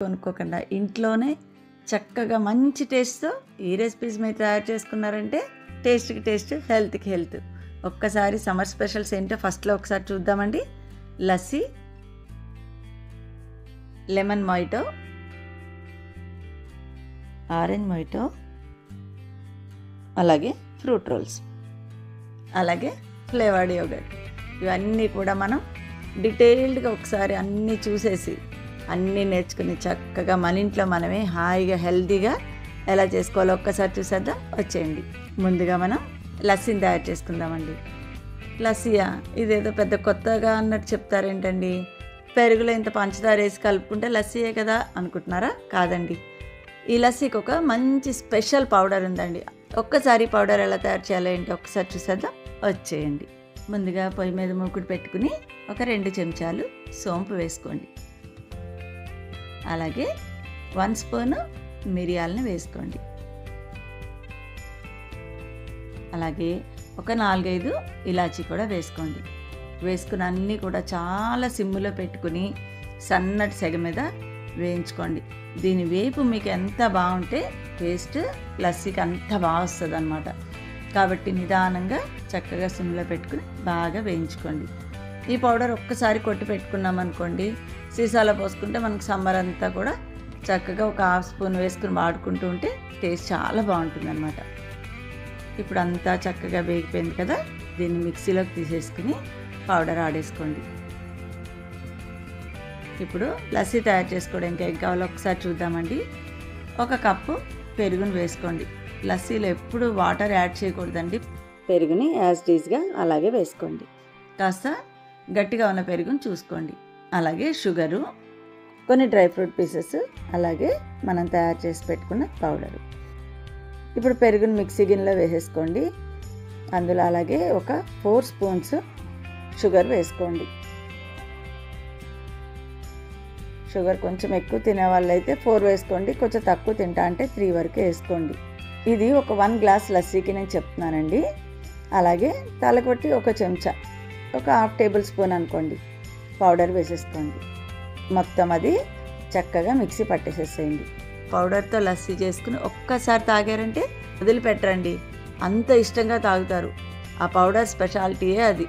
కొనుక్కోకుండా ఇంట్లోనే చక్కగా మంచి టేస్ట్తో ఈ రెసిపీస్ మీరు తయారు చేసుకున్నారంటే టేస్ట్కి టేస్ట్, హెల్త్కి హెల్త్. ఒక్కసారి సమ్మర్ స్పెషల్స్ ఏంటో ఫస్ట్లో ఒకసారి చూద్దామండి. Lassi, lemon mojito, orange mojito, అలాగే ఫ్రూట్ రోల్స్, అలాగే ఫ్లేవర్డ్ యోగర్ట్. ఇవన్నీ కూడా మనం డీటెయిల్డ్గా ఒకసారి అన్నీ చూసేసి అన్నీ నేర్చుకుని చక్కగా మన ఇంట్లో మనమే హాయిగా హెల్తీగా ఎలా చేసుకోవాలో ఒక్కసారి చూసేద్దాం. వచ్చేయండి. ముందుగా మనం లస్సీని తయారు చేసుకుందామండి. లస్సీయా, ఇదేదో పెద్ద కొత్తగా అన్నట్టు చెప్తారేంటండి? పెరుగులో ఇంత పంచదార వేసి కలుపుకుంటే లస్సీయే కదా అనుకుంటున్నారా? కాదండి. ఈ లస్సీకి ఒక మంచి స్పెషల్ పౌడర్ ఉందండి. ఒక్కసారి పౌడర్ ఎలా తయారు చేయాలో ఏంటో ఒకసారి చూసేద్దాం. వచ్చేయండి. ముందుగా పొయ్యి మీద మూకుడు పెట్టుకుని ఒక 2 చెంచాలు సోంపు వేసుకోండి. అలాగే 1 స్పూను మిరియాలను వేసుకోండి. అలాగే ఒక 4-5 ఇలాచీ కూడా వేసుకోండి. వేసుకుని అన్నీ కూడా చాలా సిమ్ములో పెట్టుకుని సన్నటి సెగ మీద వేయించుకోండి. దీని వేపు మీకు ఎంత బాగుంటే టేస్ట్ లస్సీకి అంత బాగా వస్తుంది అన్నమాట. కాబట్టి నిదానంగా చక్కగా సిమ్లో పెట్టుకుని బాగా వేయించుకోండి. ఈ పౌడర్ ఒక్కసారి కొట్టి పెట్టుకున్నాం అనుకోండి, సీసాలో పోసుకుంటే మనకు సమ్మర్ అంతా కూడా చక్కగా ఒక 1/2 స్పూన్ వేసుకుని వాడుకుంటూ ఉంటే టేస్ట్ చాలా బాగుంటుంది అన్నమాట. ఇప్పుడు అంతా చక్కగా వేగిపోయింది కదా, దీన్ని మిక్సీలోకి తీసేసుకుని పౌడర్ ఆడేసుకోండి. ఇప్పుడు లస్సీ తయారు చేసుకోవడానికి ఏం కావాలో ఒకసారి చూద్దామండి. 1 కప్పు పెరుగును వేసుకోండి. లస్సీలో ఎప్పుడు వాటర్ యాడ్ చేయకూడదండి. పెరుగుని యాజ్ టీజ్గా అలాగే వేసుకోండి. కాస్త గట్టిగా ఉన్న పెరుగుని చూసుకోండి. అలాగే షుగరు, కొన్ని డ్రై ఫ్రూట్ పీసెస్, అలాగే మనం తయారు చేసి పెట్టుకున్న పౌడరు. ఇప్పుడు పెరుగుని మిక్సీ గిన్నెలో వేసేసుకోండి. అందులో అలాగే ఒక 4 స్పూన్స్ షుగర్ వేసుకోండి. షుగర్ కొంచెం ఎక్కువ తినే వాళ్ళైతే 4 వేసుకోండి, కొంచెం తక్కువ తింటా అంటే 3 వరకు వేసుకోండి. ఇది ఒక 1 గ్లాస్ లస్సీకి నేను చెప్తున్నానండి. అలాగే తలకొట్టి 1 చెంచా, ఒక 1/2 టేబుల్ స్పూన్ అనుకోండి పౌడర్ వేసేసుకోండి. మొత్తం అది చక్కగా మిక్సీ పట్టేసేసేయండి. పౌడర్తో లస్సీ చేసుకుని ఒక్కసారి తాగారంటే వదిలిపెట్టరండి, అంత ఇష్టంగా తాగుతారు. ఆ పౌడర్ స్పెషాలిటీయే అది.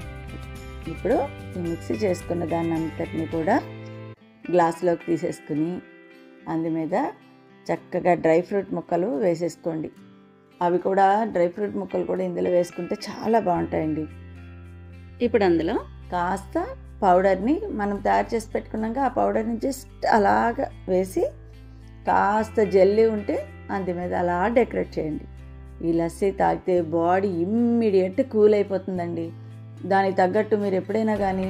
ఇప్పుడు ఈ మిక్సీ చేసుకున్న దాన్ని అంతటిని కూడా గ్లాసులోకి తీసేసుకుని అందు మీద చక్కగా డ్రై ఫ్రూట్ ముక్కలు వేసేసుకోండి. అవి కూడా డ్రై ఫ్రూట్ ముక్కలు కూడా ఇందులో వేసుకుంటే చాలా బాగుంటాయండి. ఇప్పుడు అందులో కాస్త పౌడర్ని మనం తయారు చేసి పెట్టుకున్నాక ఆ పౌడర్ని జస్ట్ అలాగా వేసి కాస్త జెల్లీ ఉంటే అందు మీద అలా డెకరేట్ చేయండి. ఈ లస్సీ తాగితే బాడీ ఇమ్మీడియట్ కూల్ అయిపోతుందండి. దానికి తగ్గట్టు మీరు ఎప్పుడైనా కానీ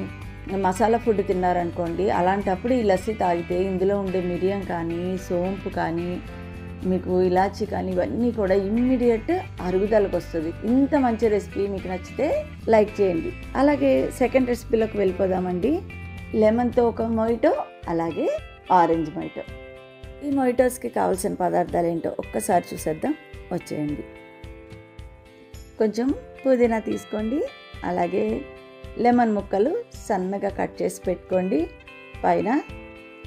మసాలా ఫుడ్ తిన్నారనుకోండి, అలాంటప్పుడు ఈ లస్సీ తాగితే ఇందులో ఉండే మిరియం కానీ, సోంపు కానీ, మీకు ఇలాచీ కానీ ఇవన్నీ కూడా ఇమ్మీడియట్ అరుగుదలకు వస్తుంది. ఇంత మంచి రెసిపీ మీకు నచ్చితే లైక్ చేయండి. అలాగే సెకండ్ రెసిపీలోకి వెళ్ళిపోదామండి. లెమన్తో ఒక మొయిటో, అలాగే ఆరెంజ్ మొయిటో. ఈ మొయిటోస్కి కావాల్సిన పదార్థాలు ఏంటో ఒక్కసారి చూసేద్దాం. వచ్చేయండి. కొంచెం పుదీనా తీసుకోండి. అలాగే లెమన్ ముక్కలు సన్నగా కట్ చేసి పెట్టుకోండి. పైన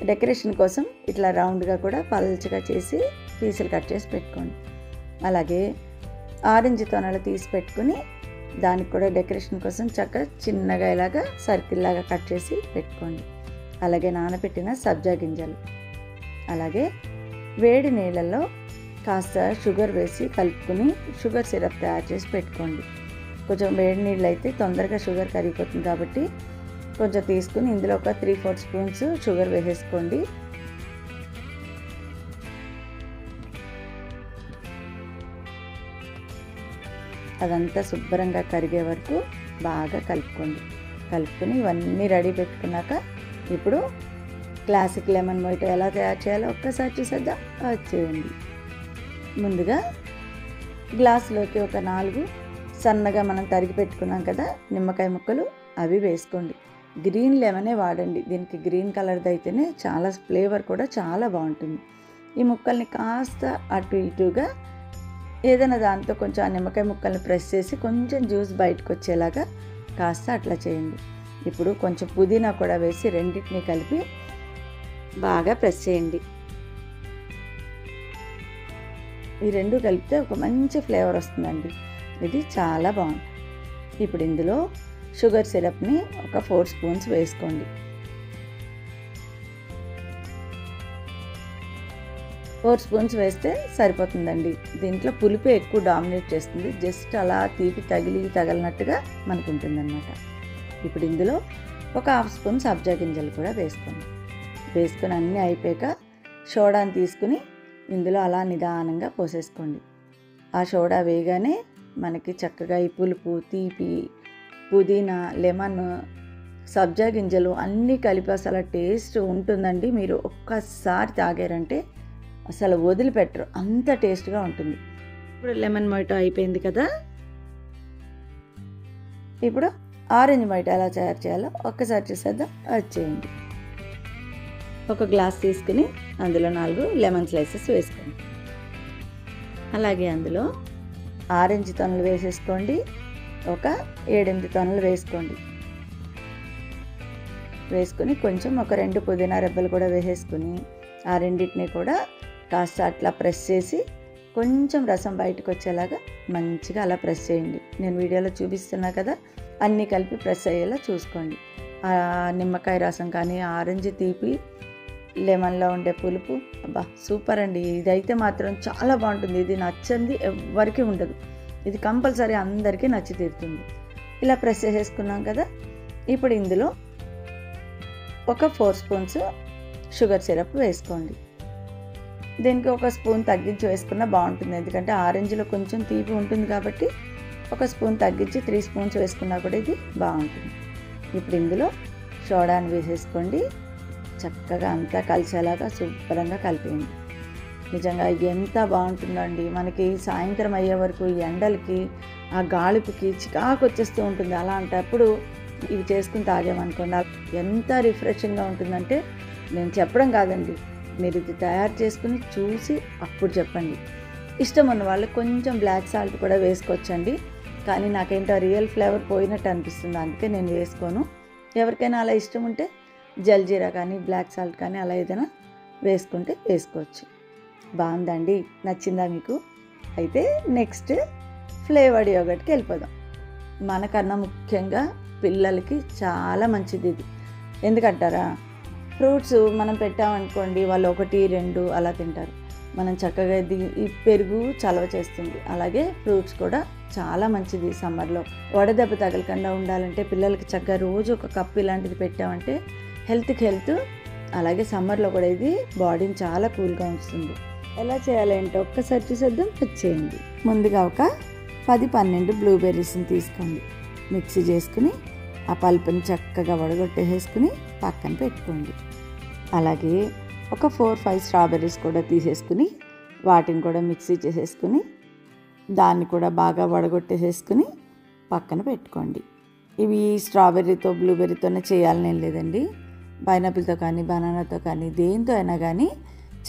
డెకరేషన్ కోసం ఇట్లా రౌండ్గా కూడా పల్చగా చేసి పీసులు కట్ చేసి పెట్టుకోండి. అలాగే ఆరెంజ్ తొనలు తీసి పెట్టుకుని దానికి కూడా డెకరేషన్ కోసం చక్కగా చిన్నగా ఇలాగా సర్కిల్ లాగా కట్ చేసి పెట్టుకోండి. అలాగే నానబెట్టిన సబ్జా గింజలు, అలాగే వేడి నీళ్ళల్లో కాస్త షుగర్ వేసి కలుపుకొని షుగర్ సిరప్ తయారు చేసి పెట్టుకోండి. కొంచెం వేడి నీళ్ళు అయితే తొందరగా షుగర్ కరిగిపోతుంది కాబట్టి కొంచెం తీసుకుని ఇందులో ఒక 3-4 స్పూన్స్ షుగర్ వేసేసుకోండి. అదంతా శుభ్రంగా కరిగే వరకు బాగా కలుపుకోండి. కలుపుకొని ఇవన్నీ రెడీ పెట్టుకున్నాక ఇప్పుడు క్లాసిక్ లెమన్ మొయిటో ఎలా తయారు చేయాలో ఒక్కసారి చూసేద్దాం. వచ్చేయండి. ముందుగా గ్లాసులోకి ఒక 4 సన్నగా మనం తరిగి పెట్టుకున్నాం కదా నిమ్మకాయ ముక్కలు, అవి వేసుకోండి. గ్రీన్ లెమనే వాడండి. దీనికి గ్రీన్ కలర్ది అయితేనే చాలా ఫ్లేవర్ కూడా చాలా బాగుంటుంది. ఈ ముక్కల్ని కాస్త అటు ఇటుగా ఏదైనా దాంతో కొంచెం ఆ నిమ్మకాయ ముక్కల్ని ప్రెస్ చేసి కొంచెం జ్యూస్ బయటకు వచ్చేలాగా కాస్త అట్లా చేయండి. ఇప్పుడు కొంచెం పుదీనా కూడా వేసి రెండింటిని కలిపి బాగా ప్రెస్ చేయండి. ఈ రెండు కలిపితే ఒక మంచి ఫ్లేవర్ వస్తుందండి. ఇది చాలా బాగుంది. ఇప్పుడు ఇందులో షుగర్ సిరప్ని ఒక 4 స్పూన్స్ వేసుకోండి. 4 స్పూన్స్ వేస్తే సరిపోతుందండి. దీంట్లో పులుపు ఎక్కువ డామినేట్ చేస్తుంది. జస్ట్ అలా తీపి తగిలినట్టుగా మనకు ఉంటుందన్నమాట. ఇప్పుడు ఇందులో ఒక 1/2 స్పూన్ సబ్జా గింజలు కూడా వేసుకోండి. వేసుకొని అన్నీ అయిపోయాక సోడాని తీసుకుని ఇందులో అలా నిదానంగా పోసేసుకోండి. ఆ సోడా వేయగానే మనకి చక్కగా ఈ పులుపు, తీపి, పుదీనా, లెమన్, సబ్జా గింజలు అన్నీ కలిపి అసలు టేస్ట్ ఉంటుందండి. మీరు ఒక్కసారి తాగారంటే అసలు వదిలిపెట్టరు, అంత టేస్ట్గా ఉంటుంది. ఇప్పుడు లెమన్ మొయిటో అయిపోయింది కదా. ఇప్పుడు ఆరెంజ్ మొయిటో ఎలా తయారు చేయాలో ఒక్కసారి చూసేద్దాం. వచ్చేయండి. ఒక గ్లాస్ తీసుకుని అందులో 4 లెమన్ స్లైసెస్ వేసుకోండి. అలాగే అందులో ఆరెంజ్ తొనలు వేసేసుకోండి. ఒక 7-8 తొనలు వేసుకోండి. వేసుకుని కొంచెం ఒక 2 పుదీనా రెబ్బలు కూడా వేసేసుకుని ఆ రెండింటిని కూడా కాస్త అట్లా ప్రెస్ చేసి కొంచెం రసం బయటకు వచ్చేలాగా మంచిగా అలా ప్రెస్ చేయండి. నేను వీడియోలో చూపిస్తున్నా కదా, అన్నీ కలిపి ప్రెస్ అయ్యేలా చూసుకోండి. ఆ నిమ్మకాయ రసం కానీ, ఆరెంజ్ తీపి, లెమన్లో ఉండే పులుపు, అబ్బా సూపర్ అండి. ఇదైతే మాత్రం చాలా బాగుంటుంది. ఇది నచ్చంది ఎవ్వరికీ ఉండదు. ఇది కంపల్సరీ అందరికీ నచ్చి తీరుతుంది. ఇలా ప్రెస్ చేసేసుకున్నాం కదా. ఇప్పుడు ఇందులో ఒక 4 స్పూన్స్ షుగర్ సిరప్ వేసుకోండి. దీనికి ఒక స్పూన్ తగ్గించి వేసుకున్నా బాగుంటుంది. ఎందుకంటే ఆరెంజ్లో కొంచెం తీపి ఉంటుంది కాబట్టి ఒక స్పూన్ తగ్గించి 3 స్పూన్స్ వేసుకున్నా కూడా ఇది బాగుంటుంది. ఇప్పుడు ఇందులో సోడాని వేసేసుకోండి. చక్కగా అంతా కలిసేలాగా శుభ్రంగా కలిపేయండి. నిజంగా ఎంత బాగుంటుందండి. మనకి సాయంత్రం అయ్యే వరకు ఎండలకి ఆ గాలిపుకి చికాకు వచ్చేస్తూ ఉంటుంది. అలాంటప్పుడు ఇవి చేసుకుని తాగామనుకోండి ఎంత రిఫ్రెషింగ్గా ఉంటుందంటే నేను చెప్పడం కాదండి, మీరు ఇది తయారు చేసుకుని చూసి అప్పుడు చెప్పండి. ఇష్టం ఉన్న వాళ్ళు కొంచెం బ్లాక్ సాల్ట్ కూడా వేసుకోవచ్చండి. కానీ నాకేంటో రియల్ ఫ్లేవర్ పోయినట్టు అనిపిస్తుంది, అందుకే నేను వేసుకోను. ఎవరికైనా అలా ఇష్టం ఉంటే జల్జీరా కానీ, బ్లాక్ సాల్ట్ కానీ అలా ఏదైనా వేసుకుంటే వేసుకోవచ్చు. బాగుందండి, నచ్చిందా మీకు? అయితే నెక్స్ట్ ఫ్లేవర్డ్ యోగర్ట్కి వెళ్ళిపోదాం. మనకన్నా ముఖ్యంగా పిల్లలకి చాలా మంచిది ఇది. ఎందుకంటారా, ఫ్రూట్స్ మనం పెట్టామనుకోండి వాళ్ళు 1, 2 అలా తింటారు. మనం చక్కగా ఈ పెరుగు చలవ చేస్తుంది. అలాగే ఫ్రూట్స్ కూడా చాలా మంచిది. సమ్మర్లో వడదెబ్బ తగలకుండా ఉండాలంటే పిల్లలకి చక్కగా రోజు ఒక కప్పు ఇలాంటిది పెట్టామంటే హెల్త్కి హెల్త్. అలాగే సమ్మర్లో కూడా ఇది బాడీని చాలా కూల్గా ఉంచుతుంది. ఎలా చేయాలంటే ఒక్కసారి చూసేద్దాం. వచ్చేయండి. ముందుగా ఒక 10-12 బ్లూబెర్రీస్ని తీసుకోండి. మిక్సీ చేసుకుని ఆ పల్పుని చక్కగా వడగొట్టేసుకుని పక్కన పెట్టుకోండి. అలాగే ఒక 4-5 స్ట్రాబెర్రీస్ కూడా తీసేసుకుని వాటిని కూడా మిక్సీ చేసేసుకుని దాన్ని కూడా బాగా వడగొట్టేసేసుకుని పక్కన పెట్టుకోండి. ఇవి స్ట్రాబెర్రీతో బ్లూబెర్రీతోనే చేయాలని ఏం లేదండి. పైనాపిల్తో కానీ, బనానాతో కానీ, దేంతో అయినా కానీ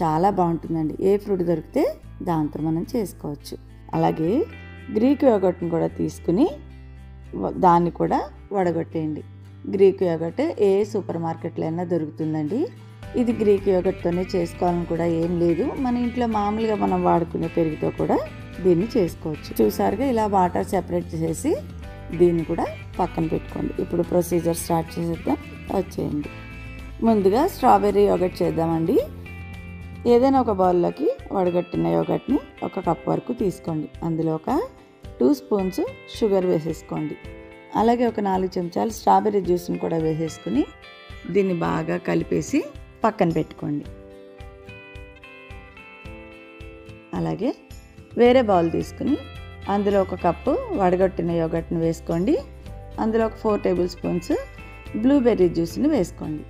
చాలా బాగుంటుందండి. ఏ ఫ్రూట్ దొరికితే దాంతో మనం చేసుకోవచ్చు. అలాగే గ్రీక్ యోగర్ట్ని కూడా తీసుకుని దాన్ని కూడా వడగొట్టేయండి. గ్రీక్ యోగర్ట్ ఏ సూపర్ మార్కెట్లో అయినా దొరుకుతుందండి. ఇది గ్రీక్ యోగర్ట్తోనే చేసుకోవాలని కూడా ఏం లేదు. మన ఇంట్లో మామూలుగా మనం వాడుకునే పెరుగుతో కూడా దీన్ని చేసుకోవచ్చు. చూసారుగా, ఇలా వాటర్ సెపరేట్ చేసేసి దీన్ని కూడా పక్కన పెట్టుకోండి. ఇప్పుడు ప్రొసీజర్ స్టార్ట్ చేసేద్దాం. వచ్చేయండి. ముందుగా స్ట్రాబెర్రీ యోగర్ట్ చేద్దామండి. ఏదైనా ఒక బౌల్లోకి వడగట్టిన యోగర్ట్ని 1 కప్ వరకు తీసుకోండి. అందులో ఒక 2 స్పూన్స్ షుగర్ వేసేసుకోండి. అలాగే ఒక 4 చెంచాలు స్ట్రాబెర్రీ జ్యూస్ని కూడా వేసేసుకుని దీన్ని బాగా కలిపేసి పక్కన పెట్టుకోండి. అలాగే వేరే బౌల్ తీసుకుని అందులో 1 కప్పు వడగొట్టిన యోగర్ట్ని వేసుకోండి. అందులో ఒక 4 టేబుల్ స్పూన్స్ బ్లూబెర్రీ జ్యూస్ని వేసుకోండి.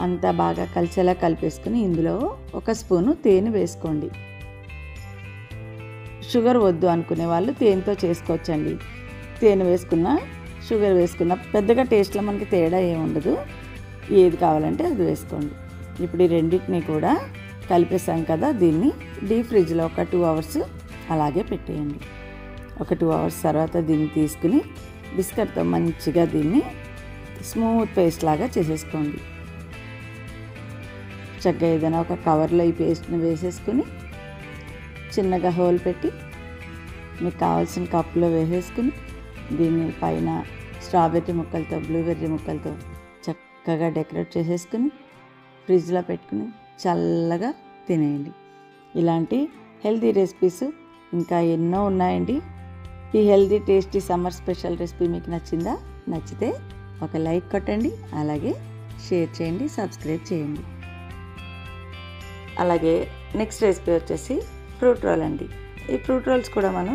అంతా బాగా కలిసేలా కలిపేసుకుని ఇందులో 1 స్పూను తేనె వేసుకోండి. షుగర్ వద్దు అనుకునే వాళ్ళు తేనెతో చేసుకోవచ్చండి. తేనె వేసుకున్న, షుగర్ వేసుకున్న పెద్దగా టేస్ట్లో మనకి తేడా ఏమి ఉండదు. ఏది కావాలంటే అది వేసుకోండి. ఇప్పుడు ఈ రెండింటిని కూడా కలిపేసాం కదా, దీన్ని డీప్ ఫ్రిడ్జ్లో ఒక 2 అవర్స్ అలాగే పెట్టేయండి. ఒక 2 అవర్స్ తర్వాత దీన్ని తీసుకుని బిస్కెట్తో మంచిగా దీన్ని స్మూత్ పేస్ట్ లాగా చేసేసుకోండి. చక్కగా ఏదైనా ఒక కవర్లో ఈ పేస్ట్ని వేసేసుకుని చిన్నగా హోల్ పెట్టి మీకు కావాల్సిన కప్పులో వేసేసుకుని దీన్ని పైన స్ట్రాబెర్రీ ముక్కలతో బ్లూబెర్రీ ముక్కలతో చక్కగా డెకరేట్ చేసేసుకుని ఫ్రిడ్జ్లో పెట్టుకుని చల్లగా తినేయండి. ఇలాంటి హెల్తీ రెసిపీస్ ఇంకా ఎన్నో ఉన్నాయండి. ఈ healthy tasty summer special recipe మీకు నచ్చిందా? నచ్చితే ఒక లైక్ కొట్టండి, అలాగే షేర్ చేయండి, సబ్స్క్రైబ్ చేయండి. అలాగే నెక్స్ట్ రెసిపీ వచ్చేసి ఫ్రూట్ రోల్ అండి. ఈ ఫ్రూట్ రోల్స్ కూడా మనం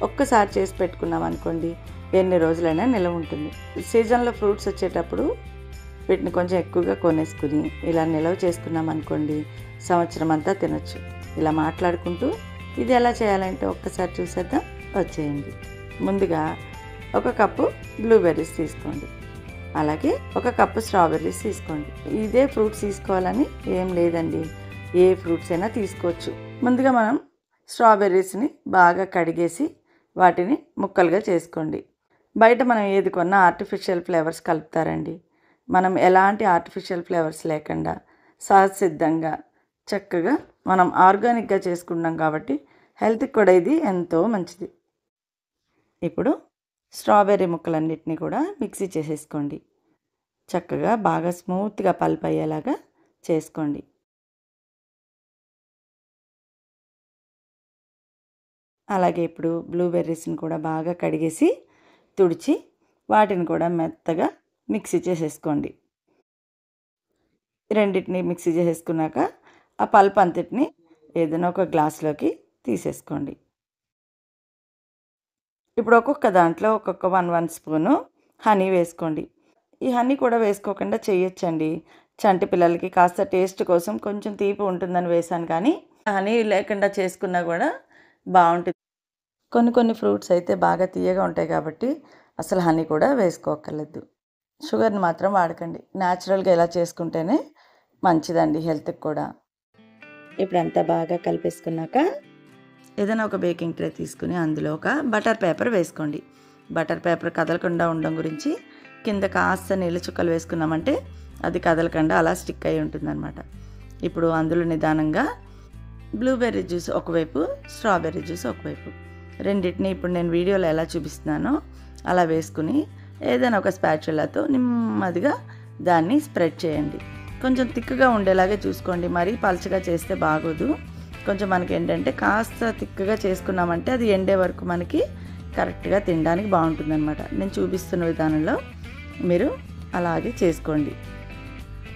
ఒక్కసారి చేసి పెట్టుకున్నాం అనుకోండి, ఎన్ని రోజులైనా నిల్వ ఉంటుంది. సీజన్లో ఫ్రూట్స్ వచ్చేటప్పుడు వీటిని కొంచెం ఎక్కువగా కొనేసుకుని ఇలా నిల్వ చేసుకున్నాం అనుకోండి, సంవత్సరం అంతా తినొచ్చు. ఇలా మాట్లాడుకుంటూ ఇది ఎలా చేయాలంటే ఒక్కసారి చూసేద్దాం, వచ్చేయండి. ముందుగా ఒక కప్పు బ్లూబెర్రీస్ తీసుకోండి, అలాగే ఒక కప్పు స్ట్రాబెర్రీస్ తీసుకోండి. ఇదే ఫ్రూట్స్ తీసుకోవాలని ఏం లేదండి, ఏ ఫ్రూట్స్ అయినా తీసుకోవచ్చు. ముందుగా మనం స్ట్రాబెర్రీస్ని బాగా కడిగేసి వాటిని ముక్కలుగా చేసుకోండి. బయట మనం ఏది కొన్నా ఆర్టిఫిషియల్ ఫ్లేవర్స్ కలుపుతారండి. మనం ఎలాంటి ఆర్టిఫిషియల్ ఫ్లేవర్స్ లేకుండా సహజసిద్ధంగా చక్కగా మనం ఆర్గానిక్గా చేసుకున్నాం కాబట్టి హెల్త్కి కూడా ఇది ఎంతో మంచిది. ఇప్పుడు స్ట్రాబెర్రీ ముక్కలన్నిటినీ కూడా మిక్సీ చేసేసుకోండి. చక్కగా బాగా స్మూత్గా పల్ప్ అయ్యేలాగా చేసుకోండి. అలాగే ఇప్పుడు బ్లూబెర్రీస్ని కూడా బాగా కడిగేసి తుడిచి వాటిని కూడా మెత్తగా మిక్సీ చేసేసుకోండి. రెండింటిని మిక్సీ చేసేసుకున్నాక ఆ పల్ప్ అంతటిని ఏదైనా ఒక గ్లాస్లోకి తీసేసుకోండి. ఇప్పుడు ఒక్కొక్క దాంట్లో ఒక్కొక్క 1 స్పూను హనీ వేసుకోండి. ఈ హనీ కూడా వేసుకోకుండా చేయొచ్చండి. చంటి పిల్లలకి కాస్త టేస్ట్ కోసం కొంచెం తీపి ఉంటుందని వేసాను, కానీ హనీ లేకుండా చేసుకున్నా కూడా బాగుంటుంది. కొన్ని ఫ్రూట్స్ అయితే బాగా తీయగా ఉంటాయి కాబట్టి అసలు హనీ కూడా వేసుకోక్కర్లేదు. షుగర్ని మాత్రం వాడకండి. న్యాచురల్గా ఇలా చేసుకుంటేనే మంచిదండి హెల్త్కి కూడా. ఇప్పుడు అంతా బాగా కలిపేసుకున్నాక ఏదైనా ఒక బేకింగ్ ట్రే తీసుకుని అందులో ఒక బటర్ పేపర్ వేసుకోండి. బటర్ పేపర్ కదలకుండా ఉండడం గురించి కింద కాస్త నీళ్ళ చుక్కలు వేసుకున్నామంటే అది కదలకుండా అలా స్టిక్ అయి ఉంటుందన్నమాట. ఇప్పుడు అందులో నిదానంగా బ్లూబెర్రీ జ్యూస్ ఒకవైపు, స్ట్రాబెర్రీ జ్యూస్ ఒకవైపు, రెండింటిని ఇప్పుడు నేను వీడియోలో ఎలా చూపిస్తున్నానో అలా వేసుకుని ఏదైనా ఒక స్పాచులాతో నెమ్మదిగా దాన్ని స్ప్రెడ్ చేయండి. కొంచెం థిక్గా ఉండేలాగే చూసుకోండి, మరీ పలచగా చేస్తే బాగోదు. కొంచెం మనకి ఏంటంటే కాస్త థిక్గా చేసుకున్నామంటే అది ఎండే వరకు మనకి కరెక్ట్గా తినడానికి బాగుంటుందన్నమాట. నేను చూపిస్తున్న విధానంలో మీరు అలాగే చేసుకోండి.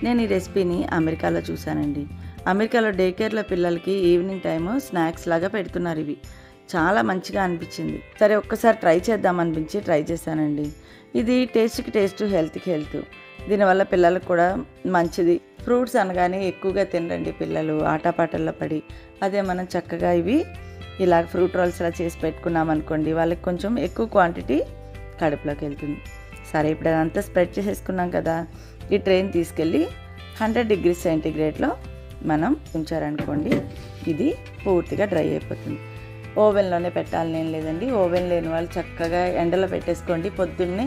నేను ఈ రెసిపీని అమెరికాలో చూశానండి. అమెరికాలో డే కేర్లో పిల్లలకి ఈవినింగ్ టైము స్నాక్స్ లాగా పెడుతున్నారు. ఇవి చాలా మంచిగా అనిపించింది. సరే ఒక్కసారి ట్రై చేద్దాం అనిపించి ట్రై చేశానండి. ఇది టేస్ట్కి టేస్ట్, హెల్త్కి హెల్త్. దీనివల్ల పిల్లలకు కూడా మంచిది. ఫ్రూట్స్ అనగానే ఎక్కువగా తినరండి పిల్లలు, ఆటపాటల్లో పడి. అదే మనం చక్కగా ఇవి ఇలా ఫ్రూట్ రోల్స్ ఇలా చేసి పెట్టుకున్నాం అనుకోండి, వాళ్ళకి కొంచెం ఎక్కువ క్వాంటిటీ కడుపులోకి వెళ్తుంది. సరే ఇప్పుడు అదంతా స్ప్రెడ్ చేసేసుకున్నాం కదా, ఈ ట్రైన్ తీసుకెళ్ళి 100 degrees సెంటీగ్రేడ్లో మనం ఉంచారనుకోండి, ఇది పూర్తిగా డ్రై అయిపోతుంది. ఓవెన్లోనే పెట్టాలని ఏం లేదండి. ఓవెన్ లేని వాళ్ళు చక్కగా ఎండలో పెట్టేసుకోండి. పొద్దున్నే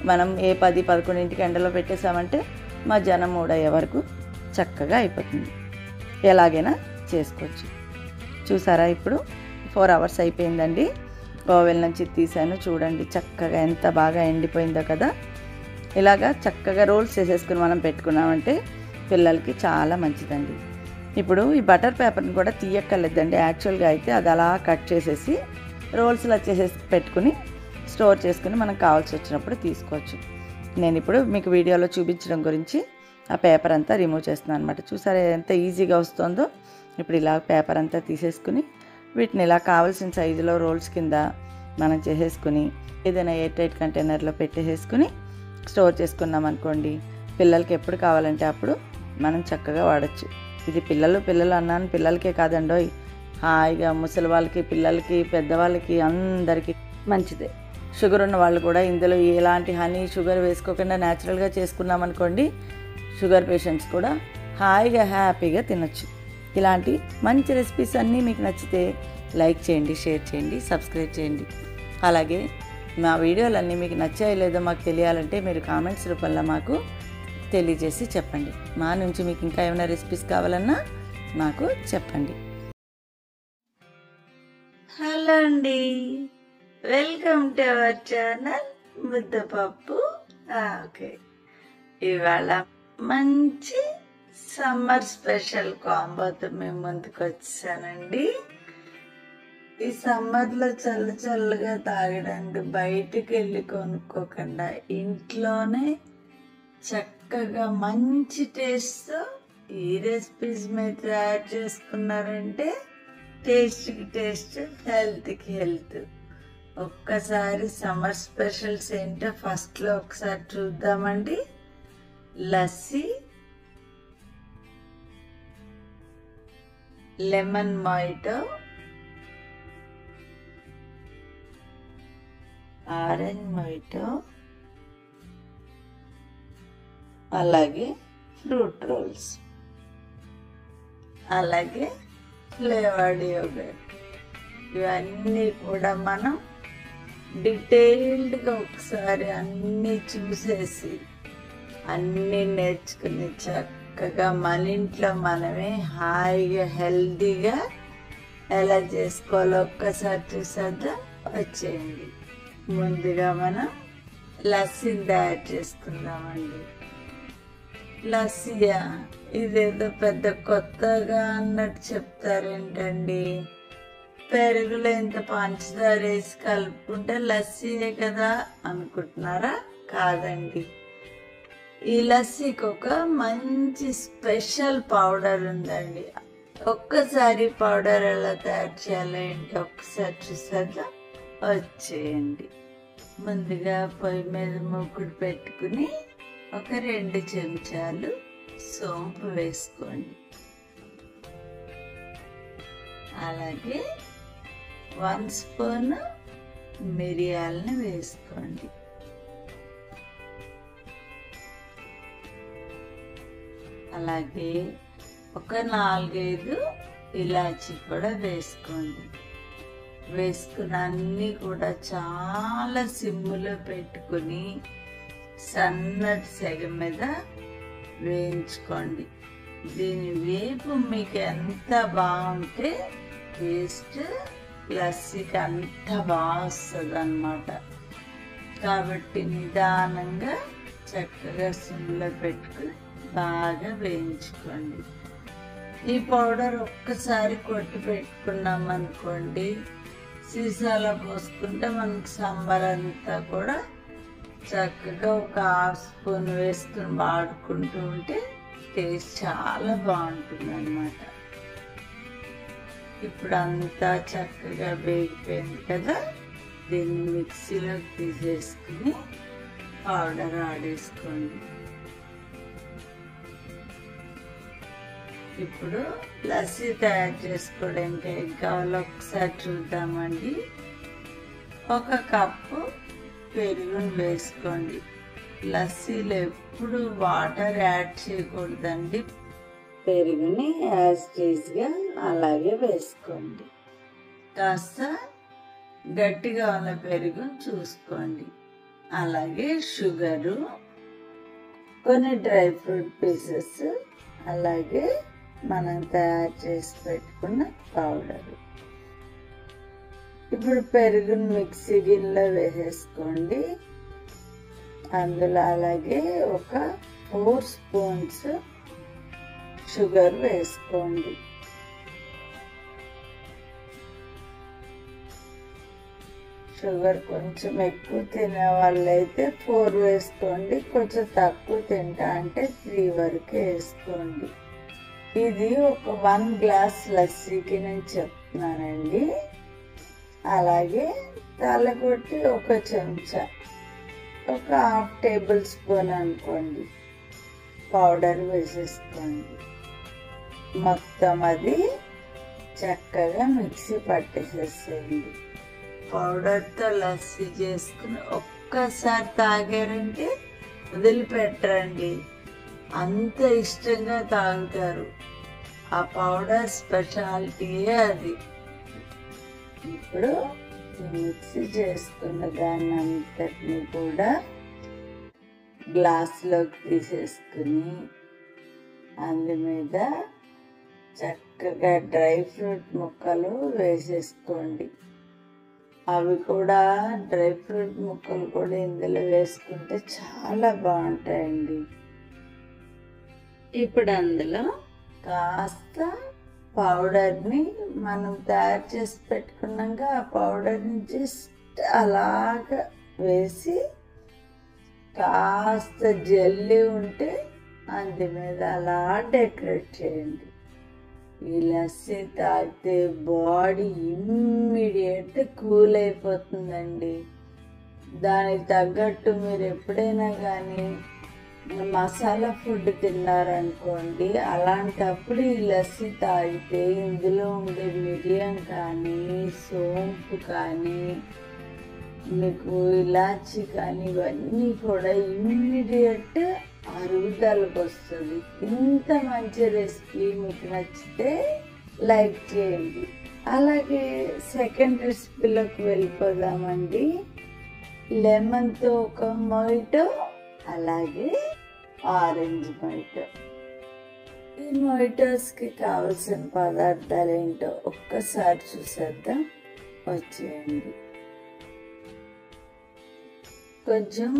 మనం 10-11 ఎండలో పెట్టేసామంటే మధ్యాహ్నం 3 అయ్యే వరకు చక్కగా అయిపోతుంది. ఎలాగైనా చేసుకోవచ్చు. చూసారా ఇప్పుడు 4 hours అయిపోయిందండి. ఓవెన్ నుంచి తీసాను, చూడండి చక్కగా ఎంత బాగా ఎండిపోయిందో కదా. ఇలాగా చక్కగా రోల్స్ చేసేసుకుని మనం పెట్టుకున్నామంటే పిల్లలకి చాలా మంచిదండి. ఇప్పుడు ఈ బటర్ పేపర్ని కూడా తీయక్కర్లేదండి. యాక్చువల్గా అయితే అది అలా కట్ చేసేసి రోల్స్లా చేసేసి పెట్టుకుని స్టోర్ చేసుకుని మనకు కావాల్సి వచ్చినప్పుడు తీసుకోవచ్చు. నేను ఇప్పుడు మీకు వీడియోలో చూపించడం గురించి ఆ పేపర్ అంతా రిమూవ్ చేస్తున్నాను అనమాట. చూసారా ఎంత ఈజీగా వస్తుందో. ఇప్పుడు ఇలా పేపర్ అంతా తీసేసుకుని వీటిని ఇలా కావాల్సిన సైజులో రోల్స్ కింద మనం చేసేసుకుని ఏదైనా ఎయిర్ టైట్ కంటైనర్లో పెట్టేసేసుకుని స్టోర్ చేసుకున్నాం అనుకోండి, పిల్లలకి ఎప్పుడు కావాలంటే అప్పుడు మనం చక్కగా వాడచ్చు. ఇది పిల్లలు అన్నాను, పిల్లలకే కాదండోయ్, హాయిగా ముసలి వాళ్ళకి, పిల్లలకి, పెద్దవాళ్ళకి అందరికీ మంచిదే. షుగర్ ఉన్న వాళ్ళు కూడా ఇందులో ఎలాంటి హనీ షుగర్ వేసుకోకుండా న్యాచురల్గా చేసుకున్నాం అనుకోండి, షుగర్ పేషెంట్స్ కూడా హాయిగా హ్యాపీగా తినచ్చు. ఇలాంటి మంచి రెసిపీస్ అన్నీ మీకు నచ్చితే లైక్ చేయండి, షేర్ చేయండి, సబ్స్క్రైబ్ చేయండి. అలాగే మా వీడియోలన్నీ మీకు నచ్చాయో లేదో మాకు తెలియాలంటే మీరు కామెంట్స్ రూపంలో మాకు తెలియజేసి చెప్పండి. మా నుంచి మీకు ఇంకా ఏమైనా రెసిపీస్ కావాలన్నా మాకు చెప్పండి. హలో అండి, వెల్కమ్ టు అవర్ ఛానల్ ముద్దపప్పు. ఓకే, ఇవాళ మంచి సమ్మర్ స్పెషల్ కాంబోతో మేము ముందుకు వచ్చానండి. ఈ సమ్మర్లో చల్ల చల్లగా తాగడానికి బయటికి వెళ్ళి కొనుక్కోకుండా ఇంట్లోనే చక్కగా మంచి టేస్ట్తో ఈ రెసిపీస్ మీరు తయారు చేసుకున్నారంటే టేస్ట్కి టేస్ట్, హెల్త్కి హెల్త్. ఒక్కసారి సమ్మర్ స్పెషల్స్ ఏంటో ఫస్ట్లో ఒకసారి చూద్దామండి. Lassi, lemon mojito, orange mojito, అలాగే ఫ్రూట్ రోల్స్, అలాగే ఫ్లేవర్డ్ యోగర్ట్. ఇవన్నీ కూడా మనం డీటెయిల్డ్గా ఒకసారి అన్నీ చూసేసి అన్నీ నేర్చుకుని చక్కగా మన ఇంట్లో మనమే హాయిగా హెల్తీగా ఎలా చేసుకోవాలో ఒక్కసారి చూసేద్దాం. వచ్చేయండి. ముందుగా మనం లస్సీని తయారు చేసుకుందామండి. లస్సీయా, ఇదేదో పెద్ద కొత్తగా అన్నట్టు చెప్తారేంటండి? పెరుగులో ఇంత పంచదార వేసి కలుపుకుంటే లస్సీయే కదా అనుకుంటున్నారా? కాదండి, ఈ లస్సీకి ఒక మంచి స్పెషల్ పౌడర్ ఉందండి. ఒక్కసారి పౌడర్ ఎలా తయారు చేయాలో ఏంటి ఒక్కసారి చూసేద్దాం. వచ్చేయండి. ముందుగా పొయ్యి మీద మూకుడు పెట్టుకుని ఒక 2 చెంచాలు సోంపు వేసుకోండి. అలాగే 1 స్పూన్ మిరియాలను వేసుకోండి. అలాగే ఒక 4-5 ఇలాచీ కూడా వేసుకోండి. వేసుకుని అన్నీ కూడా చాలా సిమ్ములో పెట్టుకుని సన్నటి సెగ మీద వేయించుకోండి. దీని వేపు మీకు ఎంత బాగుంటే టేస్ట్ లస్సీకి అంత బాగా వస్తుంది అన్నమాట. కాబట్టి నిదానంగా చక్కగా సిమ్లో పెట్టుకుని బాగా వేయించుకోండి. ఈ పౌడర్ ఒక్కసారి కొట్టి పెట్టుకున్నాం అనుకోండి, సీసాలో పోసుకుంటే మనకు సమ్మర్ అంతా కూడా చక్కగా ఒక 1/2 స్పూన్ వేసుకుని వాడుకుంటూ ఉంటే టేస్ట్ చాలా బాగుంటుంది అన్నమాట. ఇప్పుడు అంతా చక్కగా వేగిపోయింది కదా, దీన్ని మిక్సీలోకి తీసేసుకుని పౌడర్ ఆడేసుకోండి. ఇప్పుడు లస్సీ తయారు చేసుకోవడానికి ఏం కావాలో ఒకసారి చూద్దామండి. 1 కప్పు పెరుగును వేసుకోండి. లస్సీలో ఎప్పుడు వాటర్ యాడ్ చేయకూడదండి. పెరుగుని యాజ్ టీజ్గా అలాగే వేసుకోండి. కాస్త గట్టిగా ఉన్న పెరుగును చూసుకోండి. అలాగే షుగరు, కొన్ని డ్రై ఫ్రూట్ పీసెస్, అలాగే మనం తయారు చేసి పెట్టుకున్న పౌడరు. ఇప్పుడు పెరుగును మిక్సీ గిన్నెలో వేసేసుకోండి. అందులో అలాగే ఒక 4 స్పూన్స్ షుగర్ వేసుకోండి. షుగర్ కొంచెం ఎక్కువ తినే వాళ్ళైతే 4 వేసుకోండి. కొంచెం తక్కువ తింటా అంటే 3 వరకు వేసుకోండి. ఇది ఒక 1 గ్లాస్ లస్సీకి నేను చెప్తున్నానండి. అలాగే తలకొట్టి 1 చెంచా, ఒక 1/2 టేబుల్ స్పూన్ అనుకోండి పౌడర్ వేసేసుకోండి. మొత్తం అది చక్కగా మిక్సీ పట్టేసేసేయండి. పౌడర్తో లస్సీ చేసుకుని ఒక్కసారి తాగారంటే వదిలిపెట్టరండి, అంత ఇష్టంగా తాగుతారు. ఆ పౌడర్ స్పెషాలిటీయే అది. ఇప్పుడు మిక్సీ చేసుకున్న దాన్ని అంతటిని కూడా గ్లాస్లోకి తీసేసుకుని అందు మీద చక్కగా డ్రై ఫ్రూట్ ముక్కలు వేసేసుకోండి. అవి కూడా డ్రై ఫ్రూట్ ముక్కలు కూడా ఇందులో వేసుకుంటే చాలా బాగుంటాయండి. ఇప్పుడు అందులో కాస్త పౌడర్ని మనం తయారు చేసి పెట్టుకున్నాక ఆ పౌడర్ని జస్ట్ అలాగా వేసి కాస్త జల్లి ఉంటే అందు మీద అలా డెకరేట్ చేయండి. ఈ లస్సీ తాగితే బాడీ ఇమ్మీడియట్ కూల్ అయిపోతుందండి. దానికి తగ్గట్టు మీరు ఎప్పుడైనా కానీ మసాలా ఫుడ్ తిన్నారనుకోండి, అలాంటప్పుడు ఈ లస్సీ తాగితే ఇందులో ఉండే మిరియం కానీ సోంపు కానీ మీకు ఇలాచి కానీ ఇవన్నీ కూడా ఇమ్మీడియట్ అరుగుదలకు వస్తుంది. ఇంత మంచి రెసిపీ మీకు నచ్చితే లైక్ చేయండి. అలాగే సెకండ్ రెసిపీలోకి వెళ్ళిపోదామండి. లెమన్తో ఒక మొయిటో, అలాగే ఆరెంజ్ మొయిటో. ఈ మొయిటోస్కి కావలసిన పదార్థాలు ఏంటో ఒక్కసారి చూసేద్దాం, వచ్చేయండి. కొంచెం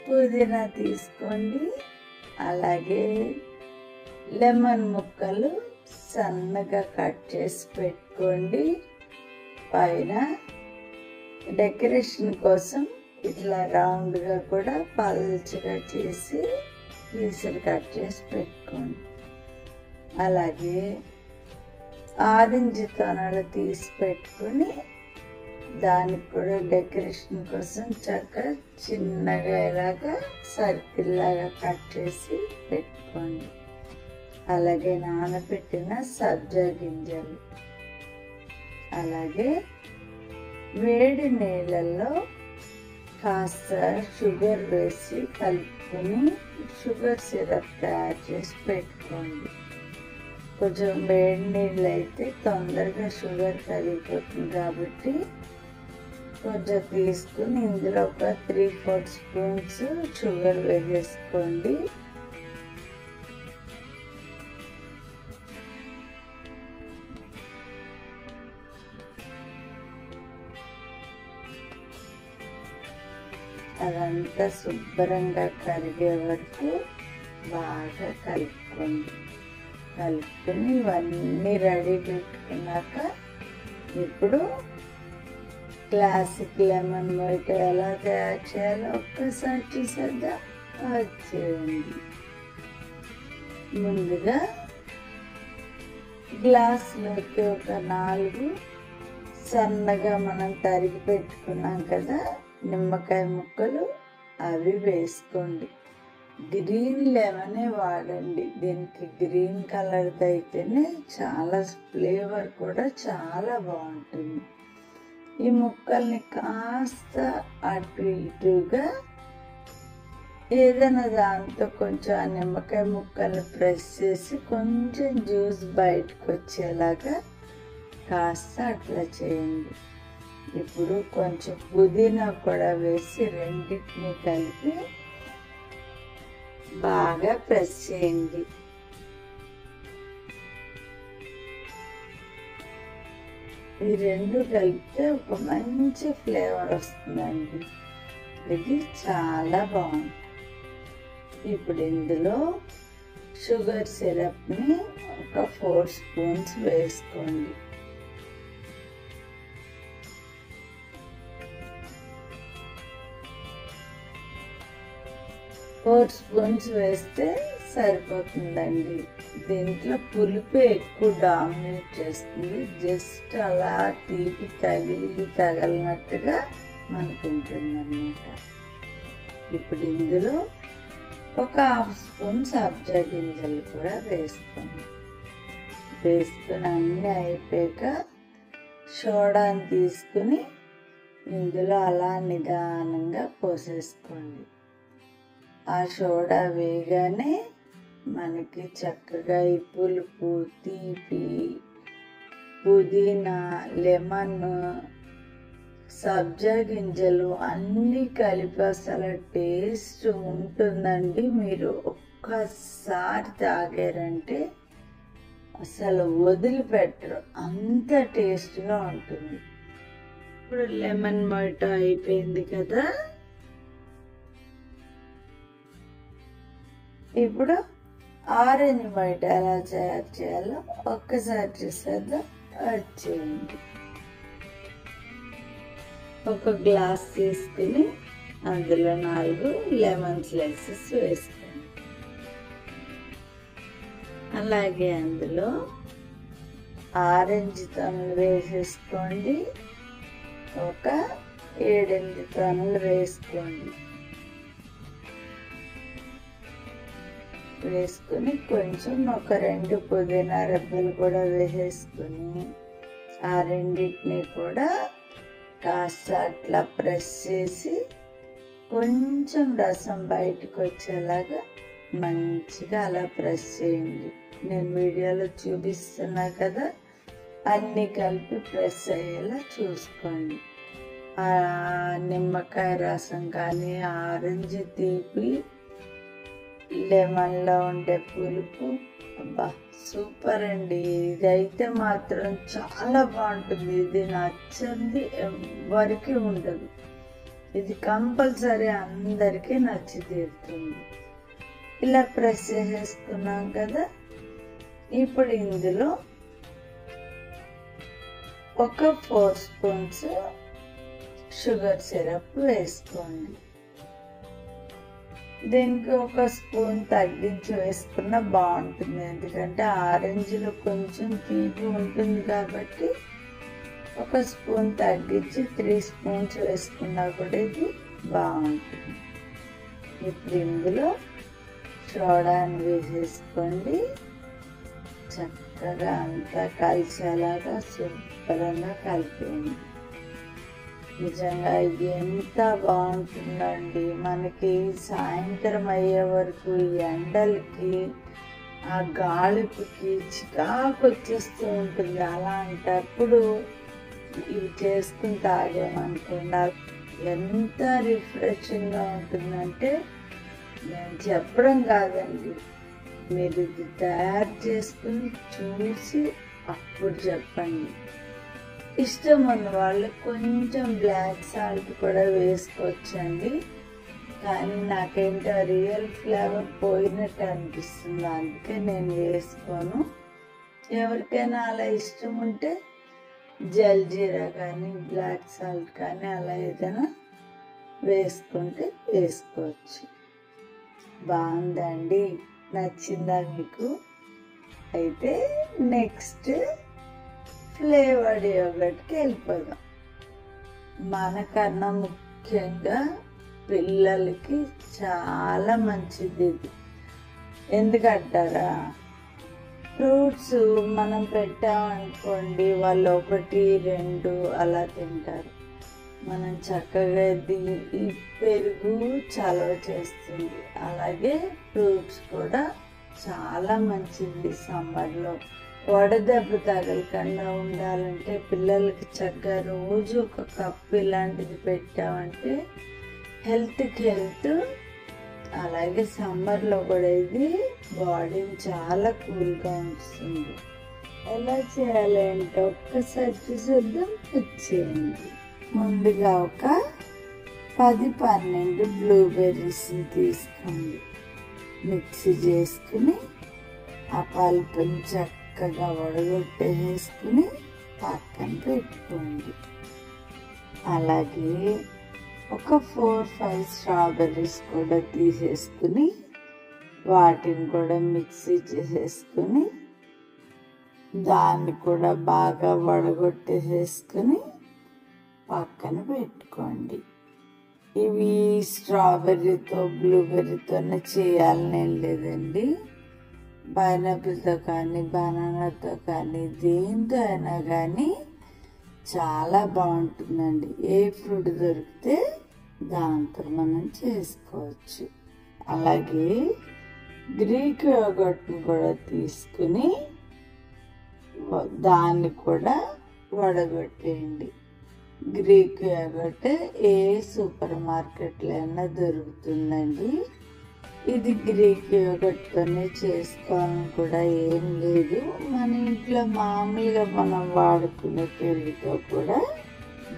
పుదీనా తీసుకోండి, అలాగే లెమన్ ముక్కలు సన్నగా కట్ చేసి పెట్టుకోండి. పైన డెకరేషన్ కోసం ఇట్లా రౌండ్గా కూడా పల్చగా చేసి పీసులు కట్ చేసి పెట్టుకోండి. అలాగే ఆరెంజ్ తొనలు తీసి పెట్టుకొని దానికి కూడా డెకరేషన్ కోసం చక్కగా చిన్నగా ఇలాగా సర్కిల్ లాగా కట్ చేసి పెట్టుకోండి. అలాగే నానబెట్టిన సబ్జా గింజలు, అలాగే వేడి నీళ్ళల్లో కాస్త షుగర్ వేసి కలుపుకొని షుగర్ సిరప్ తయారు చేసి పెట్టుకోండి. కొంచెం వేడి నీళ్ళు అయితే తొందరగా షుగర్ కరిగిపోతుంది కాబట్టి కొంచెం తీసుకుని ఇందులో ఒక 3-4 స్పూన్స్ షుగర్ వేసేసుకోండి. అదంతా శుభ్రంగా కరిగే వరకు బాగా కలుపుకోండి. కలుపుకొని ఇవన్నీ రెడీ పెట్టుకున్నాక ఇప్పుడు క్లాసిక్ లెమన్ మొయిటో ఎలా తయారు చేయాలో ఒక్కసారి చూసేద్దాం, వచ్చేయండి. ముందుగా గ్లాసులోకి ఒక 4 సన్నగా మనం తరిగి పెట్టుకున్నాం కదా నిమ్మకాయ ముక్కలు, అవి వేసుకోండి. గ్రీన్ లెమనే వాడండి, దీనికి గ్రీన్ కలర్ది అయితేనే చాలా ఫ్లేవర్ కూడా చాలా బాగుంటుంది. ఈ ముక్కల్ని కాస్త అటు ఇటుగా ఏదైనా దాంతో కొంచెం ఆ నిమ్మకాయ ముక్కల్ని ప్రెస్ చేసి కొంచెం జ్యూస్ బయటకు వచ్చేలాగా కాస్త అట్లా చేయండి. ఇప్పుడు కొంచెం పుదీనా కూడా వేసి రెండింటిని కలిపి బాగా ప్రెస్ చేయండి. ఈ రెండు కలిపితే ఒక మంచి ఫ్లేవర్ వస్తుందండి. ఇది చాలా బాగుంది. ఇప్పుడు ఇందులో షుగర్ సిరప్ని ఒక 4 స్పూన్స్ వేసుకోండి. 4 స్పూన్స్ వేస్తే సరిపోతుందండి. దీంట్లో పులుపు ఎక్కువ డామినేట్ చేస్తుంది, జస్ట్ అలా తీపి తగలినట్టుగా మనకు ఉంటుంది అన్నమాట. ఇప్పుడు ఇందులో ఒక 1/2 స్పూన్ సబ్జా గింజలు కూడా వేసుకోండి. వేసుకుని అన్నీ అయిపోయాక సోడాని తీసుకుని ఇందులో అలా నిదానంగా పోసేసుకోండి. ఆ సోడా వేయగానే మనకి చక్కగా ఈ పులుపు, తీపి, పుదీనా, లెమన్, సబ్జా గింజలు అన్నీ కలిపి అసలు టేస్ట్ ఉంటుందండి. మీరు ఒక్కసారి తాగారంటే అసలు వదిలిపెట్టరు, అంత టేస్ట్గా ఉంటుంది. ఇప్పుడు లెమన్ మొయిటో అయిపోయింది కదా. ఇప్పుడు ఆరెంజ్ మొయిటో ఎలా తయారు చేయాలో ఒక్కసారి చూసేద్దాం. వచ్చేయండి. ఒక గ్లాస్ తీసుకుని అందులో 4 లెమన్ స్లైసెస్ వేసుకోండి. అలాగే అందులో ఆరెంజ్ తొనలు వేసేసుకోండి. ఒక 7-8 తొనలు వేసుకోండి. వేసుకుని కొంచెం ఒక 2 పుదీనా రెబ్బలు కూడా వేసేసుకుని ఆ రెండింటిని కూడా కాస్త అట్లా ప్రెస్ చేసి కొంచెం రసం బయటకు వచ్చేలాగా మంచిగా అలా ప్రెస్ చేయండి. నేను వీడియోలో చూపిస్తున్నా కదా, అన్నీ కలిపి ప్రెస్ అయ్యేలా చూసుకోండి. ఆ నిమ్మకాయ రసం కానీ, ఆరెంజ్ తీపి, లెమన్లో ఉండే పులుపు, అబ్బా సూపర్ అండి. ఇదైతే మాత్రం చాలా బాగుంటుంది. ఇది నచ్చంది ఎవరికి ఉండదు. ఇది కంపల్సరీ అందరికీ నచ్చి తీరుతుంది. ఇలా ప్రెస్ చేసేసుకున్నాం కదా. ఇప్పుడు ఇందులో ఒక 4 స్పూన్స్ షుగర్ సిరప్ వేసుకోండి. దీనికి ఒక స్పూన్ తగ్గించి వేసుకున్నా బాగుంటుంది. ఎందుకంటే ఆరెంజ్లో కొంచెం తీపి ఉంటుంది కాబట్టి ఒక స్పూన్ తగ్గించి 3 స్పూన్స్ వేసుకున్నా కూడా ఇది బాగుంటుంది. ఇప్పుడు ఇందులో సోడాని వేసేసుకోండి. చక్కగా అంతా కలిసేలాగా శుభ్రంగా కలిపేయండి. నిజంగా ఇది ఎంత బాగుంటుందండి. మనకి సాయంత్రం అయ్యే వరకు ఎండలకి ఆ గాలిపుకి చికాకు వచ్చేస్తూ ఉంటుంది. అలాంటప్పుడు ఇవి చేసుకుని తాగామనుకోండి ఎంత రిఫ్రెషింగ్గా ఉంటుందంటే నేను చెప్పడం కాదండి, మీరు ఇది తయారు చేసుకుని చూసి అప్పుడు చెప్పండి. ఇష్టం ఉన్న వాళ్ళు కొంచెం బ్లాక్ సాల్ట్ కూడా వేసుకోవచ్చండి. కానీ నాకేంటో రియల్ ఫ్లేవర్ పోయినట్టు అనిపిస్తుంది, అందుకే నేను వేసుకోను. ఎవరికైనా అలా ఇష్టం ఉంటే జల్జీరా కానీ, బ్లాక్ సాల్ట్ కానీ అలా ఏదైనా వేసుకుంటే వేసుకోవచ్చు. బాగుందండి, నచ్చిందా మీకు? అయితే నెక్స్ట్ ఫ్లేవర్డ్ యోగర్ట్కి వెళ్ళిపోదాం. మనకన్నా ముఖ్యంగా పిల్లలకి చాలా మంచిది ఇది. ఎందుకంటారా, ఫ్రూట్స్ మనం పెట్టామనుకోండి వాళ్ళు 1, 2 అలా తింటారు. మనం చక్కగా ఈ పెరుగు చలవ చేస్తుంది. అలాగే ఫ్రూట్స్ కూడా చాలా మంచిది. సమ్మర్లో వడదెబ్బ తగలకుండా ఉండాలంటే పిల్లలకి చక్కగా రోజు ఒక కప్పు ఇలాంటిది పెట్టామంటే హెల్త్కి హెల్త్. అలాగే సమ్మర్లో కూడా ఇది బాడీని చాలా కూల్గా ఉంచుతుంది. ఎలా చేయాలి అంటే ఒక్కసారి చూసేద్దాం. వచ్చేయండి. ముందుగా ఒక 10-12 బ్లూబెర్రీస్ని తీసుకోండి. మిక్సీ చేసుకుని ఆ పల్పుని చక్కగా వడగొట్టేసుకుని పక్కన పెట్టుకోండి. అలాగే ఒక 4-5 స్ట్రాబెర్రీస్ కూడా తీసేసుకుని వాటిని కూడా మిక్సీ చేసేసుకుని దాన్ని కూడా బాగా వడగొట్టేసేసుకుని పక్కన పెట్టుకోండి. ఇవి స్ట్రాబెర్రీతో బ్లూబెర్రీతోనే చేయాలని ఏం లేదండి. పైనాపిల్తో కానీ, బనానాతో కానీ, దేంతో అయినా కానీ చాలా బాగుంటుందండి. ఏ ఫ్రూట్ దొరికితే దాంతో మనం చేసుకోవచ్చు. అలాగే గ్రీక్ యోగర్ట్ని కూడా తీసుకుని దాన్ని కూడా వడగొట్టేయండి. గ్రీక్ యోగర్ట్ ఏ సూపర్ మార్కెట్లో అయినా దొరుకుతుందండి. ఇది గ్రీక్ యోగర్ట్తోనే చేసుకోవాలని కూడా ఏం లేదు. మన ఇంట్లో మామూలుగా మనం వాడుకునే పెరుగుతో కూడా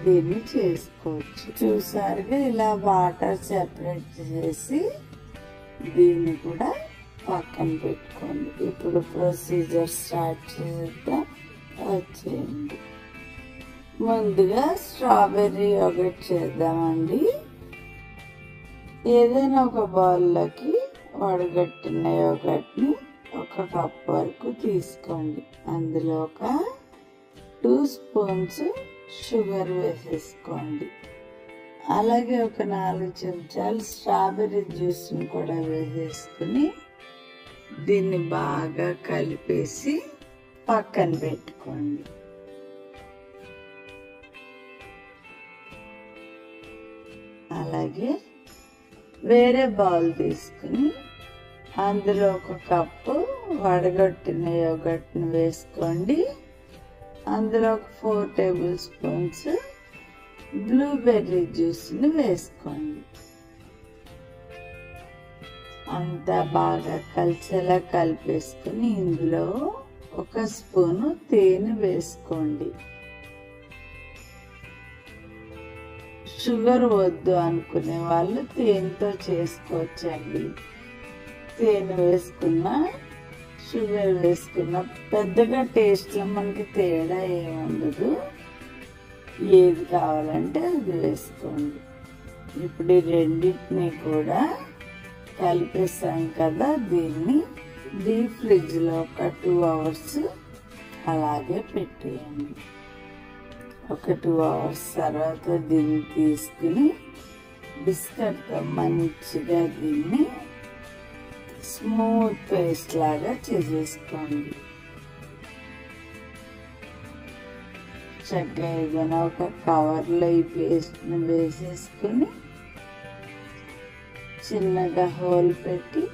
దీన్ని చేసుకోవచ్చు. చూసారుగా ఇలా వాటర్ సెపరేట్ చేసి దీన్ని కూడా పక్కన పెట్టుకోండి. ఇప్పుడు ప్రొసీజర్ స్టార్ట్ చేద్దాం. వచ్చేయండి. ముందుగా స్ట్రాబెర్రీ యోగర్ట్ చేద్దామండి. ఏదైనా ఒక బౌల్లోకి వడగట్టిన యోగర్ట్ని 1 కప్ వరకు తీసుకోండి. అందులో ఒక 2 స్పూన్స్ షుగర్ వేసేసుకోండి. అలాగే ఒక 4 చెంచాలు స్ట్రాబెర్రీ జ్యూస్ని కూడా వేసేసుకుని దీన్ని బాగా కలిపేసి పక్కన పెట్టుకోండి. అలాగే వేరే బౌల్ తీసుకుని అందులో 1 కప్పు వడగొట్టిన యోగర్ట్ని వేసుకోండి. అందులో ఒక 4 టేబుల్ స్పూన్స్ బ్లూబెర్రీ జ్యూస్ని వేసుకోండి. అంతా బాగా కలిసేలా కలిపేసుకుని ఇందులో 1 స్పూను తేనె వేసుకోండి. షుగర్ వద్దు అనుకునే వాళ్ళు తేనెతో చేసుకోవచ్చండి. తేనె వేసుకున్న షుగర్ వేసుకున్న పెద్దగా టేస్ట్లో మనకి తేడా ఏముండదు. ఏది కావాలంటే అది వేసుకోండి. ఇప్పుడు ఈ రెండింటిని కూడా కలిపేసాం కదా, దీన్ని డీప్ ఫ్రిడ్జ్లో ఒక 2 అవర్స్ అలాగే పెట్టేయండి. ఒక 2 అవర్స్ తర్వాత దీన్ని తీసుకుని బిస్కెట్తో మంచిగా దీన్ని స్మూత్ పేస్ట్ లాగా చేసేసుకోండి. చక్కగా ఏదైనా ఒక కవర్లో ఈ పేస్ట్ని వేసేసుకుని చిన్నగా హోల్ పెట్టి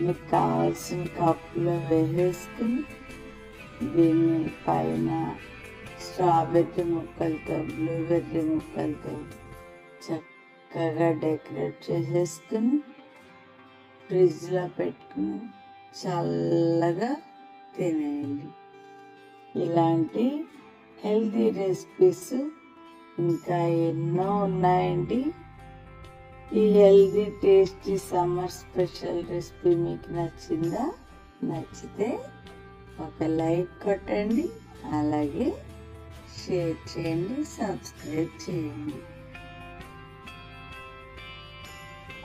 మీకు కావాల్సిన కప్పులో వేసేసుకుని దీన్ని పైన స్ట్రాబెర్రీ ముక్కలతో బ్లూబెర్రీ ముక్కలతో చక్కగా డెకరేట్ చేసేసుకుని ఫ్రిడ్జ్లో పెట్టుకుని చల్లగా తినేయండి. ఇలాంటి హెల్తీ రెసిపీస్ ఇంకా ఎన్నో ఉన్నాయండి. ఈ healthy tasty summer special recipe మీకు నచ్చిందా? నచ్చితే ఒక లైక్ కొట్టండి, అలాగే షేర్ చేయండి, సబ్స్క్రైబ్ చేయండి.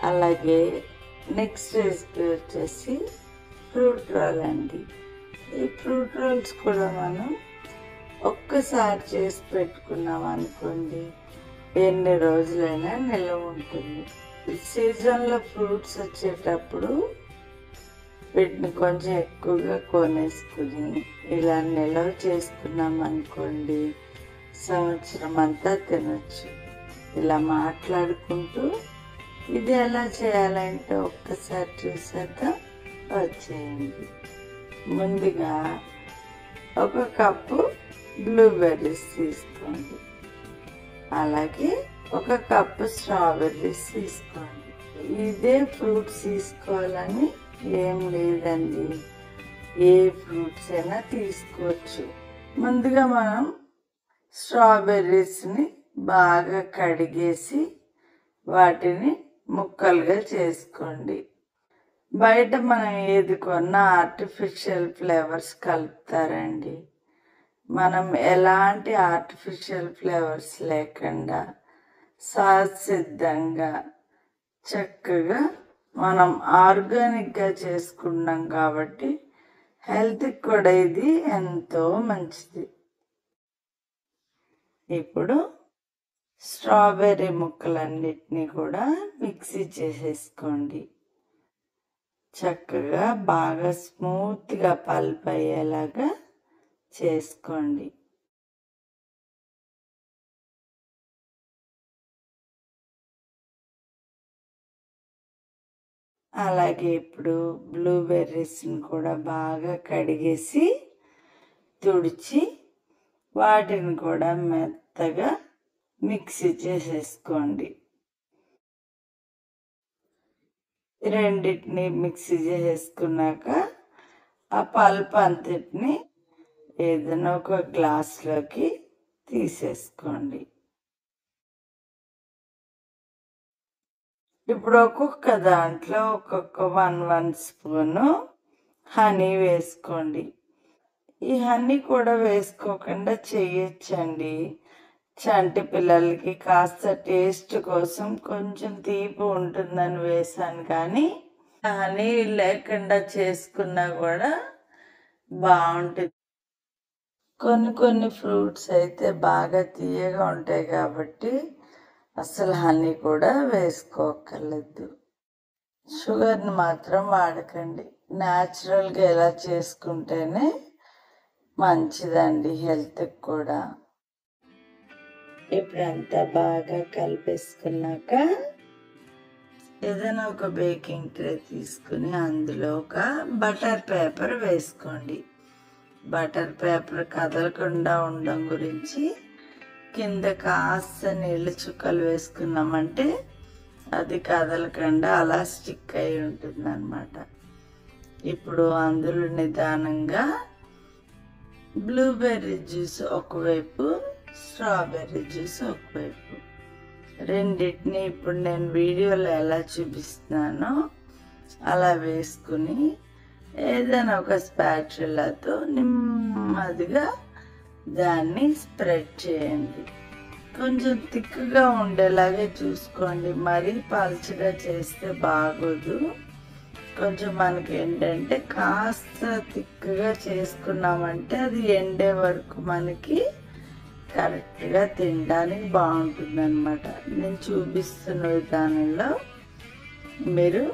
అలాగే నెక్స్ట్ రెసిపీ వచ్చేసి ఫ్రూట్ రోల్ అండి. ఈ ఫ్రూట్ రోల్స్ కూడా మనం ఒక్కసారి చేసి పెట్టుకున్నాం అనుకోండి, ఎన్ని రోజులైనా నిల్వ ఉంటుంది. సీజన్లో ఫ్రూట్స్ వచ్చేటప్పుడు వీటిని కొంచెం ఎక్కువగా కొనేసుకుని ఇలా నిల్వ చేసుకున్నాం అనుకోండి, సంవత్సరం అంతా తినొచ్చు. ఇలా మాట్లాడుకుంటూ ఇది ఎలా చేయాలంటే ఒక్కసారి చూసేద్దాం. వచ్చేయండి. ముందుగా 1 కప్పు బ్లూబెర్రీస్ తీసుకోండి. అలాగే 1 కప్పు స్ట్రాబెర్రీస్ తీసుకోండి. ఇదే ఫ్రూట్స్ తీసుకోవాలని ఏం లేదండి, ఏ ఫ్రూట్స్ అయినా తీసుకోవచ్చు. ముందుగా మనం స్ట్రాబెర్రీస్ని బాగా కడిగేసి వాటిని ముక్కలుగా చేసుకోండి. బయట మనం ఏది కొన్నా ఆర్టిఫిషియల్ ఫ్లేవర్స్ కలుపుతారండి. మనం ఎలాంటి ఆర్టిఫిషియల్ ఫ్లేవర్స్ లేకుండా సహజసిద్ధంగా చక్కగా మనం ఆర్గానిక్గా చేసుకున్నాం కాబట్టి హెల్త్కి కూడా ఇది ఎంతో మంచిది. ఇప్పుడు స్ట్రాబెర్రీ ముక్కలన్నిటినీ కూడా మిక్సీ చేసేసుకోండి. చక్కగా బాగా స్మూత్గా పల్ప్ అయ్యేలాగా చేసుకోండి. అలాగే ఇప్పుడు బ్లూబెర్రీస్ని కూడా బాగా కడిగేసి తుడిచి వాటిని కూడా మెత్తగా మిక్సీ చేసేసుకోండి. రెండింటిని మిక్సీ చేసుకున్నాక ఆ పల్ప్ అంతటిని ఏదైనా ఒక గ్లాస్లోకి తీసేసుకోండి. ఇప్పుడు ఒక్కొక్క దాంట్లో ఒక్కొక్క 1 స్పూను హనీ వేసుకోండి. ఈ హనీ కూడా వేసుకోకుండా చేయొచ్చండి. చంటి పిల్లలకి కాస్త టేస్ట్ కోసం కొంచెం తీపి ఉంటుందని వేసాను, కానీ హనీ లేకుండా చేసుకున్నా కూడా బాగుంటుంది. కొన్ని ఫ్రూట్స్ అయితే బాగా తీయగా ఉంటాయి కాబట్టి అసలు హనీ కూడా వేసుకోక్కర్లేదు. షుగర్ని మాత్రం వాడకండి. న్యాచురల్గా ఎలా చేసుకుంటేనే మంచిదండి హెల్త్కి కూడా. ఇప్పుడంతా బాగా కలిపేసుకున్నాక ఏదైనా ఒక బేకింగ్ ట్రే తీసుకుని అందులో ఒక బటర్ పేపర్ వేసుకోండి. బటర్ పేపర్ కదలకుండా ఉండడం గురించి కింద కాస్త నీళ్ళ చుక్కలు వేసుకున్నామంటే అది కదలకుండా అలా స్టిక్ అయి ఉంటుంది అన్నమాట. ఇప్పుడు అందులో నిదానంగా బ్లూబెర్రీ జ్యూస్ ఒకవైపు, స్ట్రాబెర్రీ జ్యూస్ ఒకవైపు, రెండింటిని ఇప్పుడు నేను వీడియోలో ఎలా చూపిస్తున్నానో అలా వేసుకుని ఏదైనా ఒక స్పాచులాతో నెమ్మదిగా దాన్ని స్ప్రెడ్ చేయండి. కొంచెం థిక్గా ఉండేలాగే చూసుకోండి, మరీ పల్చగా చేస్తే బాగోదు. కొంచెం మనకి ఏంటంటే కాస్త థిక్గా చేసుకున్నామంటే అది ఎండే వరకు మనకి కరెక్ట్గా తినడానికి బాగుంటుంది అన్నమాట. నేను చూపిస్తున్న విధానంలో మీరు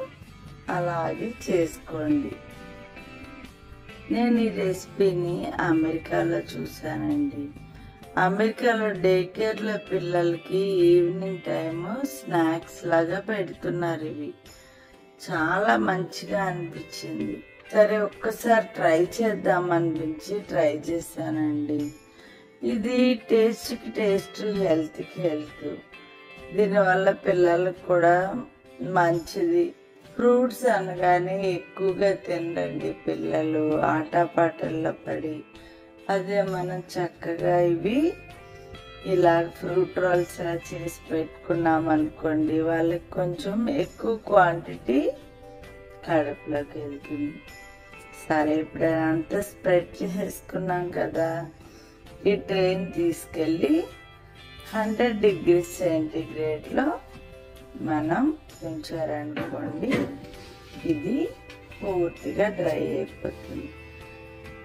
అలాగే చేసుకోండి. నేను ఈ రెసిపీని అమెరికాలో చూసానండి. అమెరికాలో డే కేర్లో పిల్లలకి ఈవినింగ్ టైము స్నాక్స్ లాగా పెడుతున్నారు. ఇవి చాలా మంచిగా అనిపించింది. సరే ఒక్కసారి ట్రై చేద్దాం అనిపించి ట్రై చేశానండి. ఇది టేస్ట్కి టేస్ట్, హెల్త్కి హెల్త్. దీనివల్ల పిల్లలకు కూడా మంచిది. ఫ్రూట్స్ అనగానే ఎక్కువగా తినండి పిల్లలు, ఆటపాటల్లో పడి. అదే మనం చక్కగా ఇవి ఇలా ఫ్రూట్ రోల్స్ చేసి పెట్టుకున్నాం అనుకోండి, వాళ్ళకి కొంచెం ఎక్కువ క్వాంటిటీ కడుపులోకి వెళ్తుంది. సరే ఇప్పుడు అంతా స్ప్రెడ్ చేసుకున్నాం కదా, ఈ ట్రైన్ తీసుకెళ్ళి 100 degrees సెంటీగ్రేడ్లో మనం ఉంచారనుకోండి, ఇది పూర్తిగా డ్రై అయిపోతుంది.